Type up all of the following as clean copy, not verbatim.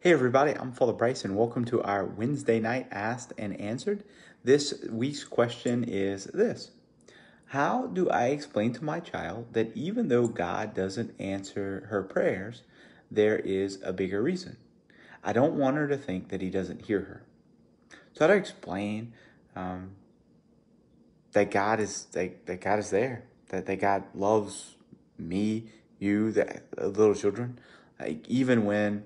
Hey everybody, I'm Father Bryce and welcome to our Wednesday night Asked and Answered. This week's question is this: how do I explain to my child that even though God doesn't answer her prayers, there is a bigger reason? I don't want her to think that he doesn't hear her. So how do I explain um, that God is there, that God loves me, you, the little children, like even when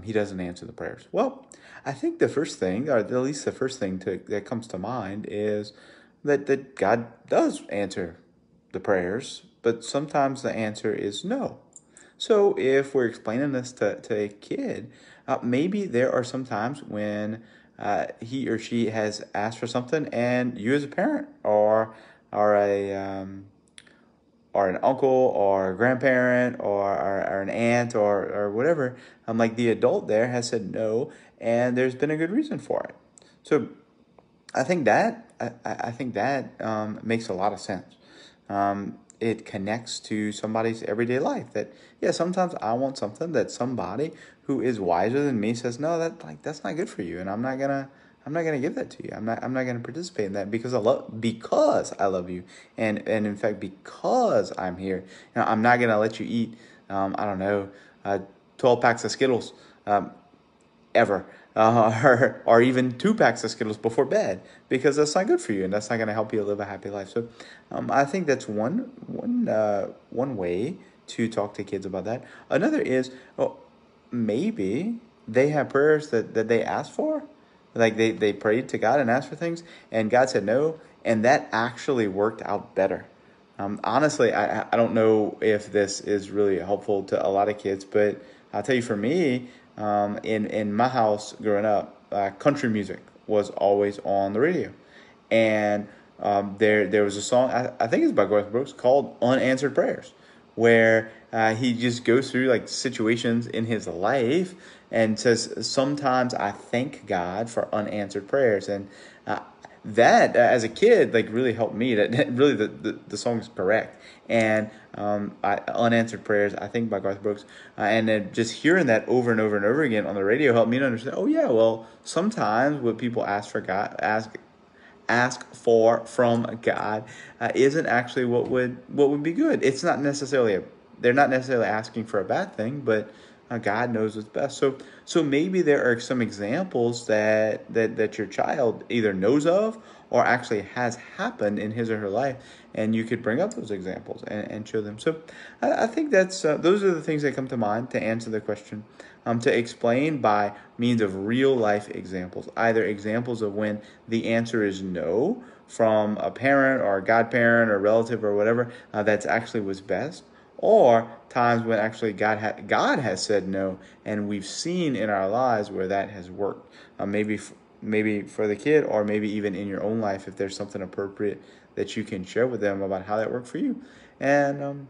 he doesn't answer the prayers? Well, I think the first thing, or at least the first thing that comes to mind, is that God does answer the prayers, but sometimes the answer is no. So if we're explaining this to a kid, maybe there are some times when he or she has asked for something, and you as a parent or a or an uncle or a grandparent or an aunt or whatever, like the adult there has said no, and there's been a good reason for it. So I think that makes a lot of sense. It connects to somebody's everyday life. That yeah, sometimes I want something that somebody who is wiser than me says no, that's not good for you, and I'm not gonna give that to you. I'm not gonna participate in that because I love you, and in fact because I'm here. I'm not gonna let you eat. I don't know, 12 packs of Skittles. Ever, or even 2 packs of Skittles before bed, because that's not good for you and that's not going to help you live a happy life. So I think that's one way to talk to kids about that. Another is, well, maybe they have prayers that they asked for, like they prayed to God and asked for things, and God said no, and that actually worked out better. Honestly, I don't know if this is really helpful to a lot of kids, but I'll tell you, for me, in my house growing up, country music was always on the radio, and there was a song, I think it's by Garth Brooks, called "Unanswered Prayers," where he just goes through like situations in his life and says, "Sometimes I thank God for unanswered prayers," and that as a kid like really helped me. That really the song is correct, and unanswered prayers, I think, by Garth Brooks, and then just hearing that over and over and over again on the radio helped me to understand, oh yeah, well, sometimes what people ask for from God isn't actually what would be good. It's not necessarily they're not necessarily asking for a bad thing, but God knows what's best. So maybe there are some examples that your child either knows of or actually has happened in his or her life, and you could bring up those examples and show them. So I think that's those are the things that come to mind to answer the question. To explain by means of real life examples, either examples of when the answer is no from a parent or a godparent or relative or whatever, that's actually what's best, or times when actually God has said no, and we've seen in our lives where that has worked. Maybe for the kid, or maybe even in your own life, if there's something appropriate that you can share with them about how that worked for you. And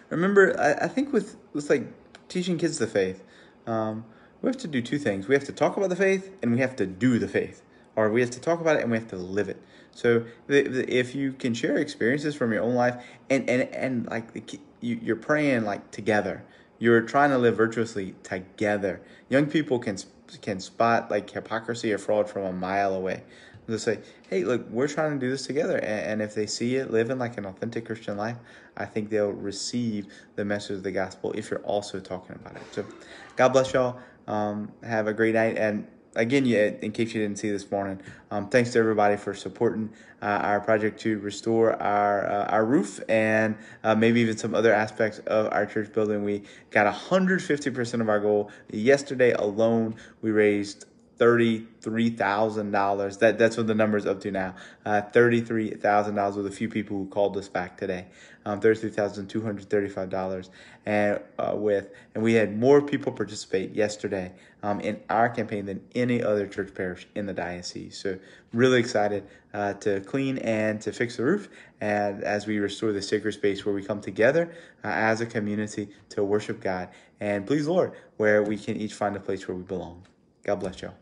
remember, I think with like teaching kids the faith, we have to do two things. We have to talk about the faith, and we have to do the faith, or we have to talk about it and we have to live it. So if you can share experiences from your own life, and like you're praying like together, you're trying to live virtuously together. Young people can spot like hypocrisy or fraud from a mile away. They'll say, hey, look, we're trying to do this together. And if they see it living like an authentic Christian life, I think they'll receive the message of the gospel if you're also talking about it. So God bless y'all. Have a great night. And again, in case you didn't see this morning, thanks to everybody for supporting our project to restore our roof and maybe even some other aspects of our church building. We got 150% of our goal. Yesterday alone, we raised $33,000. That's what the number's up to now. $33,000 with a few people who called us back today. $33,235, and we had more people participate yesterday in our campaign than any other church parish in the diocese. So really excited to clean and to fix the roof, and as we restore the sacred space where we come together as a community to worship God, and please Lord, where we can each find a place where we belong. God bless y'all.